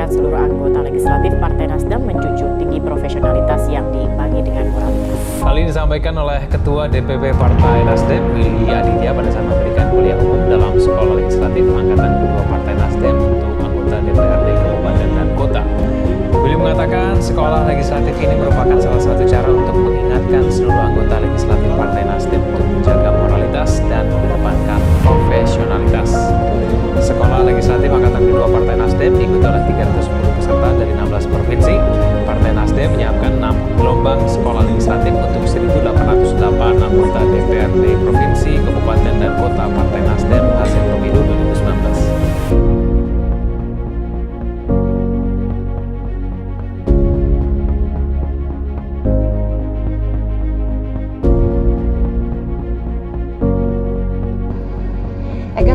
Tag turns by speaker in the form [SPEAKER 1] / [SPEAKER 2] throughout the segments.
[SPEAKER 1] mengharapkan seluruh anggota legislatif Partai Nasdem menjunjung tinggi profesionalitas yang diimbangi dengan moralitas.
[SPEAKER 2] Hal ini disampaikan oleh Ketua DPP Partai Nasdem, Willy Aditya, pada saat memberikan kuliah umum dalam Sekolah Legislatif Angkatan Kedua Partai Nasdem untuk anggota DPRD Kabupaten dan Kota. Willy mengatakan sekolah legislatif ini merupakan salah satu cara untuk mengingatkan seluruh anggota legislatif Partai Nasdem untuk menjaga moralitas dan mengedepankan profesionalitas. Sekolah legislatif Angkatan Kedua Partai Nasdem diikuti oleh 310 peserta dari 16 provinsi. Partai Nasdem menyiapkan 6 gelombang sekolah legislatif untuk 1.808 anggota DPRD provinsi, kabupaten, dan kota Partai Nasdem hasil pemilu 2019.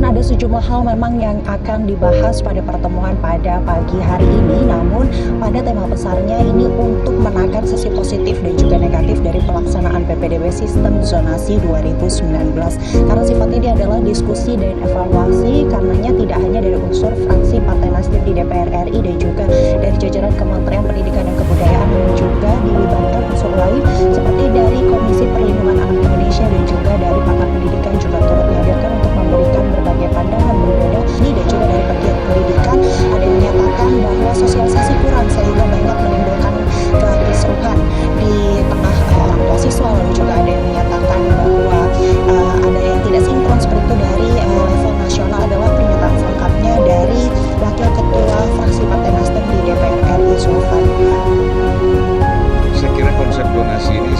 [SPEAKER 3] Ada sejumlah hal memang yang akan dibahas pada pertemuan pada pagi hari ini, namun pada tema besarnya ini untuk menakar sisi positif dan juga negatif dari pelaksanaan PPDB Sistem Zonasi 2019. Karena sifatnya ini adalah diskusi dan evaluasi, karenanya tidak hanya dari unsur fraksi Partai Nasdem di DPR RI dan juga dari jajaran Kementerian Pendidikan dan Kebudayaan, dan juga dilibatkan unsur lain seperti dari Komisi Perlindungan Anak Indonesia dan juga dari pakar pendidikan juga turut dihadirkan untuk memberikan berbagai pandangan berbeda ini. Dan juga dari pegiat pendidikan ada yang menyatakan bahwa sosialisasi kurang sehingga banyak menimbulkan kekisruhan di tengah orang tua siswa. Lalu juga ada yang menyatakan bahwa ada yang tidak sinkron seperti itu dari level nasional. Adalah pernyataan selengkapnya dari Wakil Ketua Fraksi Partai Nasdem di DPR RI, Zulfan.
[SPEAKER 4] Saya kira konsep donasi ini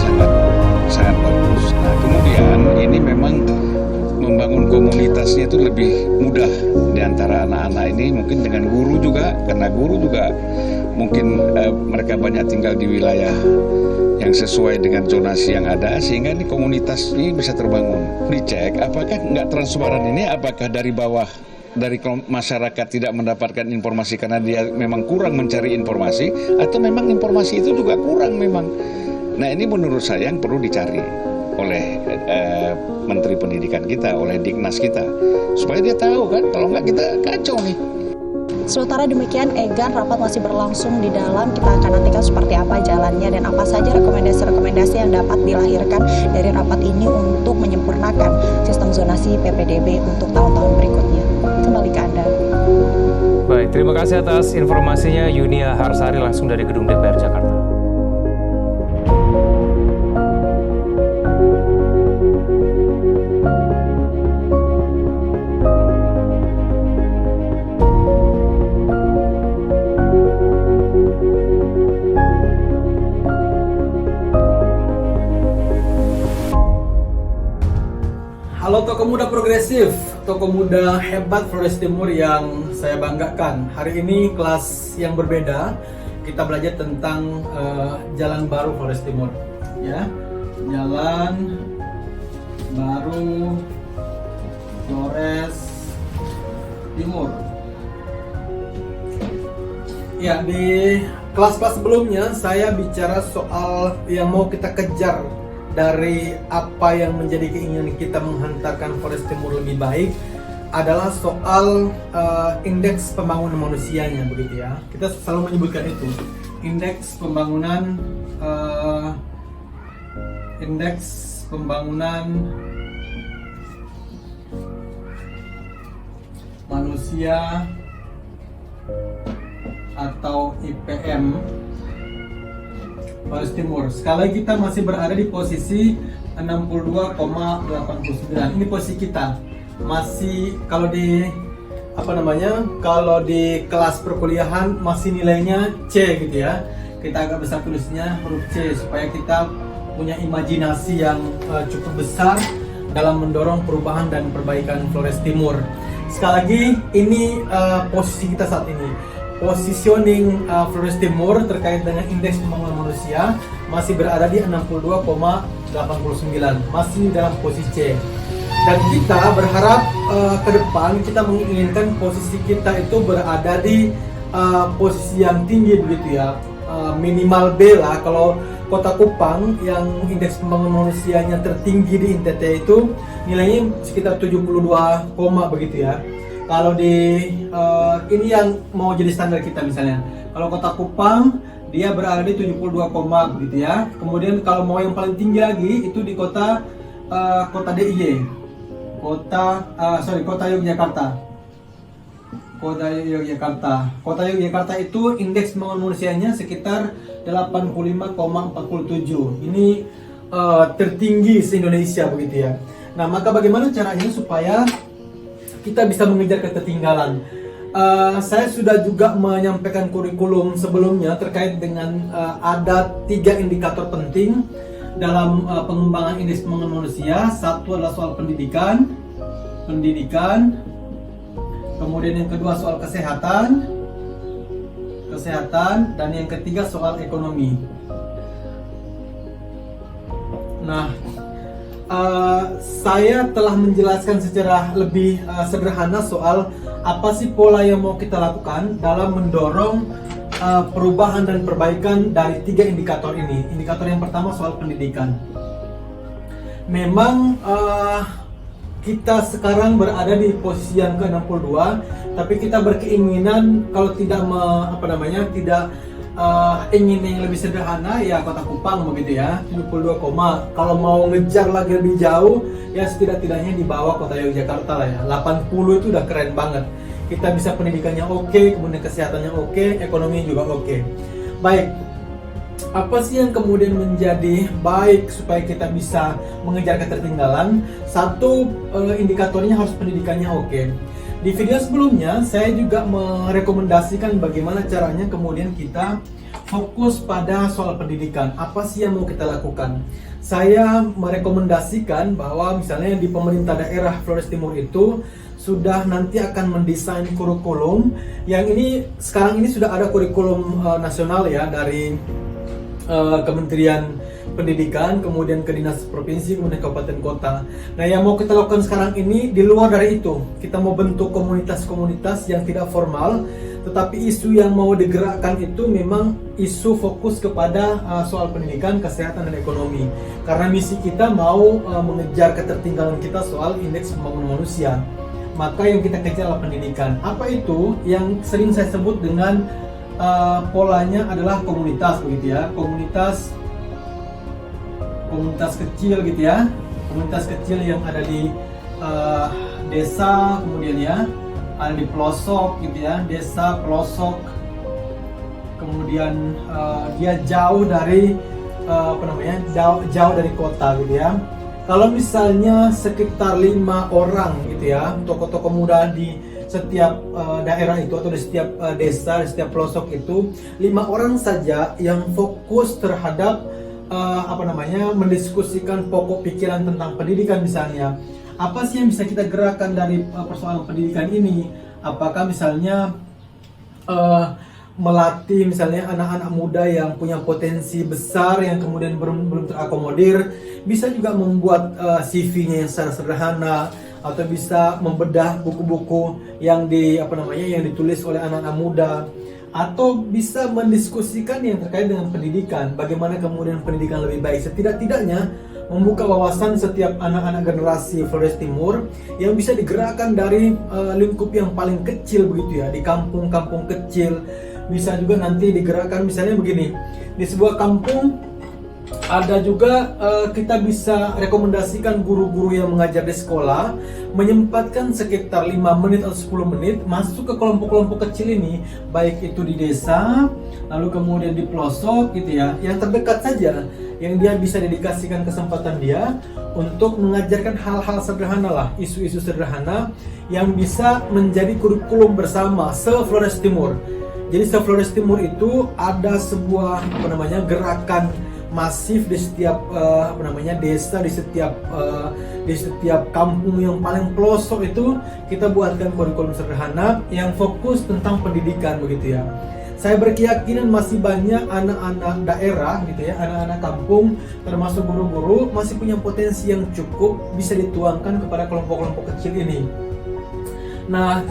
[SPEAKER 4] sangat bagus. Nah, kemudian ini memang membangun komunitasnya itu lebih mudah di antara anak-anak ini, mungkin dengan guru juga, karena guru juga mungkin mereka banyak tinggal di wilayah yang sesuai dengan zonasi yang ada, sehingga ini komunitas ini bisa terbangun. Dicek apakah nggak transparan ini, apakah dari bawah, dari masyarakat tidak mendapatkan informasi karena dia memang kurang mencari informasi, atau memang informasi itu juga kurang memang. Nah, ini menurut saya yang perlu dicari oleh Menteri Pendidikan kita, oleh Dignas kita, supaya dia tahu kan, kalau nggak kita kacau nih.
[SPEAKER 3] Sementara demikian, Egan, rapat masih berlangsung di dalam. Kita akan nantikan seperti apa jalannya dan apa saja rekomendasi-rekomendasi yang dapat dilahirkan dari rapat ini untuk menyempurnakan sistem zonasi PPDB untuk tahun-tahun berikutnya. Kembali ke Anda.
[SPEAKER 2] Baik, terima kasih atas informasinya Yunia Harsari langsung dari Gedung DPR Jakarta.
[SPEAKER 5] Halo tokoh muda progresif, tokoh muda hebat Flores Timur yang saya banggakan. Hari ini kelas yang berbeda, kita belajar tentang jalan baru Flores Timur, ya, jalan baru Flores Timur. Ya, di kelas-kelas sebelumnya saya bicara soal yang mau kita kejar dari apa yang menjadi keinginan kita menghantarkan Flores Timur lebih baik adalah soal indeks pembangunan manusianya, begitu ya. Kita selalu menyebutkan itu, indeks pembangunan manusia atau IPM Flores Timur. Sekali lagi kita masih berada di posisi 62,89. Ini posisi kita. Masih kalau di kelas perkuliahan masih nilainya C gitu ya. Kita agak besar tulisnya huruf C supaya kita punya imajinasi yang cukup besar dalam mendorong perubahan dan perbaikan Flores Timur. Sekali lagi ini posisi kita saat ini. Positioning Flores Timur terkait dengan indeks pembangunan manusia masih berada di 62,89, masih dalam posisi C. Dan kita berharap ke depan kita menginginkan posisi kita itu berada di posisi yang tinggi begitu ya, minimal B lah. Kalau Kota Kupang yang indeks pembangunan manusianya tertinggi di NTT itu nilainya sekitar 72, begitu ya. Kalau di ini yang mau jadi standar kita misalnya. Kalau Kota Kupang dia berada di 72, gitu ya. Kemudian kalau mau yang paling tinggi lagi itu di kota DIY. Kota Yogyakarta. Kota Yogyakarta itu indeks pembangunan manusianya sekitar 85,47. Ini tertinggi se-Indonesia begitu ya. Nah, maka bagaimana caranya supaya kita bisa mengejar ketertinggalan? Saya sudah juga menyampaikan kurikulum sebelumnya terkait dengan ada 3 indikator penting dalam pengembangan indeks pembangunan manusia. Satu adalah soal pendidikan, kemudian yang kedua soal kesehatan, dan yang ketiga soal ekonomi. Nah, saya telah menjelaskan secara lebih sederhana soal apa sih pola yang mau kita lakukan dalam mendorong perubahan dan perbaikan dari 3 indikator ini. Indikator yang pertama soal pendidikan. Memang kita sekarang berada di posisi yang ke-62, tapi kita berkeinginan kalau tidak ingin yang lebih sederhana ya Kota Kupang begitu ya, 72, kalau mau ngejar lagi lebih jauh ya setidak-tidaknya di bawah Kota Yogyakarta lah ya. 80 itu udah keren banget. Kita bisa pendidikannya oke, kemudian kesehatannya oke, ekonominya juga oke. Baik, apa sih yang kemudian menjadi baik supaya kita bisa mengejar ketertinggalan? Satu, indikatornya harus pendidikannya oke. Di video sebelumnya saya juga merekomendasikan bagaimana caranya kemudian kita fokus pada soal pendidikan. Apa sih yang mau kita lakukan? Saya merekomendasikan bahwa misalnya di pemerintah daerah Flores Timur itu sudah nanti akan mendesain kurikulum yang ini sekarang ini sudah ada kurikulum nasional ya dari Kementerian Pendidikan, kemudian ke dinas provinsi, kemudian kabupaten kota. Nah, yang mau kita lakukan sekarang ini di luar dari itu, kita mau bentuk komunitas-komunitas yang tidak formal, tetapi isu yang mau digerakkan itu memang isu fokus kepada soal pendidikan, kesehatan, dan ekonomi. Karena misi kita mau mengejar ketertinggalan kita soal indeks pembangunan manusia. Maka yang kita kejar adalah pendidikan. Apa itu? Yang sering saya sebut dengan polanya adalah komunitas begitu ya, komunitas kecil gitu ya, komunitas kecil yang ada di desa, kemudian ya ada di pelosok gitu ya, desa pelosok, kemudian dia jauh dari jauh dari kota gitu ya. Kalau misalnya sekitar 5 orang gitu ya, tokoh-tokoh muda di setiap daerah itu atau di setiap desa, di setiap pelosok itu 5 orang saja yang fokus terhadap mendiskusikan pokok pikiran tentang pendidikan misalnya. Apa sih yang bisa kita gerakkan dari persoalan pendidikan ini? Apakah misalnya melatih misalnya anak-anak muda yang punya potensi besar yang kemudian belum terakomodir, bisa juga membuat CV-nya yang secara sederhana, atau bisa membedah buku-buku yang ditulis oleh anak-anak muda, atau bisa mendiskusikan yang terkait dengan pendidikan, bagaimana kemudian pendidikan lebih baik. Setidak-tidaknya membuka wawasan setiap anak-anak generasi Flores Timur yang bisa digerakkan dari lingkup yang paling kecil begitu ya, di kampung-kampung kecil. Bisa juga nanti digerakkan misalnya begini, di sebuah kampung ada juga kita bisa rekomendasikan guru-guru yang mengajar di sekolah menyempatkan sekitar 5 menit atau 10 menit masuk ke kelompok-kelompok kecil ini, baik itu di desa, lalu kemudian di pelosok gitu ya, yang terdekat saja, yang dia bisa dedikasikan kesempatan dia untuk mengajarkan hal-hal sederhana lah, isu-isu sederhana yang bisa menjadi kurikulum bersama se-Flores Timur. Jadi se-Flores Timur itu ada sebuah gerakan masif di setiap desa, di setiap kampung yang paling pelosok itu kita buatkan kurikulum sederhana yang fokus tentang pendidikan begitu ya. Saya berkeyakinan masih banyak anak-anak daerah gitu ya, anak-anak kampung termasuk guru-guru masih punya potensi yang cukup bisa dituangkan kepada kelompok-kelompok kecil ini. Nah,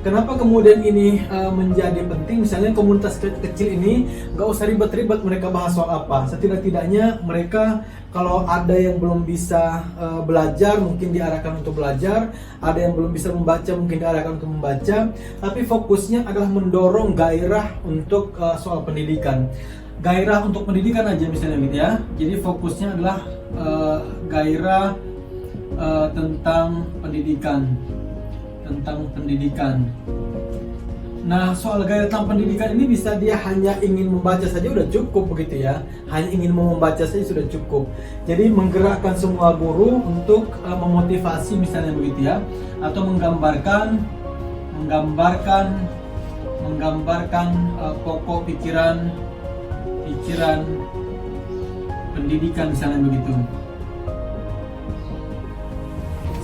[SPEAKER 5] Kenapa kemudian ini menjadi penting? Misalnya komunitas kecil ini nggak usah ribet-ribet mereka bahas soal apa. Setidak-tidaknya mereka kalau ada yang belum bisa belajar mungkin diarahkan untuk belajar, ada yang belum bisa membaca mungkin diarahkan untuk membaca. Tapi fokusnya adalah mendorong gairah untuk soal pendidikan. Gairah untuk pendidikan aja misalnya gitu ya. Jadi fokusnya adalah gairah tentang pendidikan. Nah, soal gairah tentang pendidikan ini bisa dia hanya ingin membaca saja udah cukup begitu ya. Hanya ingin membaca saja sudah cukup. Jadi menggerakkan semua guru untuk memotivasi misalnya begitu ya, atau menggambarkan pokok pikiran pendidikan misalnya begitu.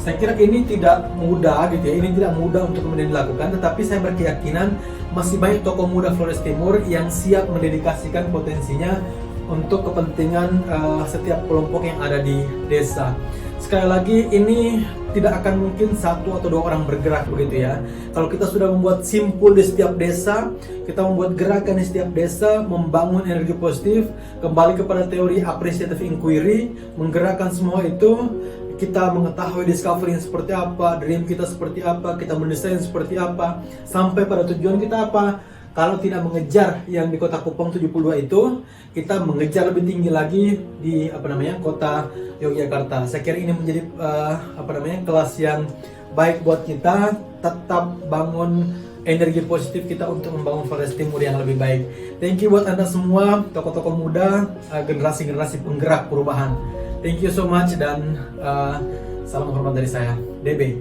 [SPEAKER 5] Saya kira ini tidak mudah gitu ya, ini tidak mudah untuk kemudian dilakukan, tetapi saya berkeyakinan masih banyak tokoh muda Flores Timur yang siap mendedikasikan potensinya untuk kepentingan setiap kelompok yang ada di desa. Sekali lagi, ini tidak akan mungkin 1 atau 2 orang bergerak begitu ya. Kalau kita sudah membuat simpul di setiap desa, kita membuat gerakan di setiap desa, membangun energi positif, kembali kepada teori appreciative inquiry, menggerakkan semua itu, kita mengetahui discovery seperti apa, dream kita seperti apa, kita mendesain seperti apa, sampai pada tujuan kita apa. Kalau tidak mengejar yang di Kota Kupang 72 itu, kita mengejar lebih tinggi lagi di Kota Yogyakarta. Saya kira ini menjadi kelas yang baik buat kita, tetap bangun energi positif kita untuk membangun Flores Timur yang lebih baik. Thank you buat Anda semua, tokoh-tokoh muda, generasi-generasi penggerak perubahan. Thank you so much dan salam hormat dari saya, DB.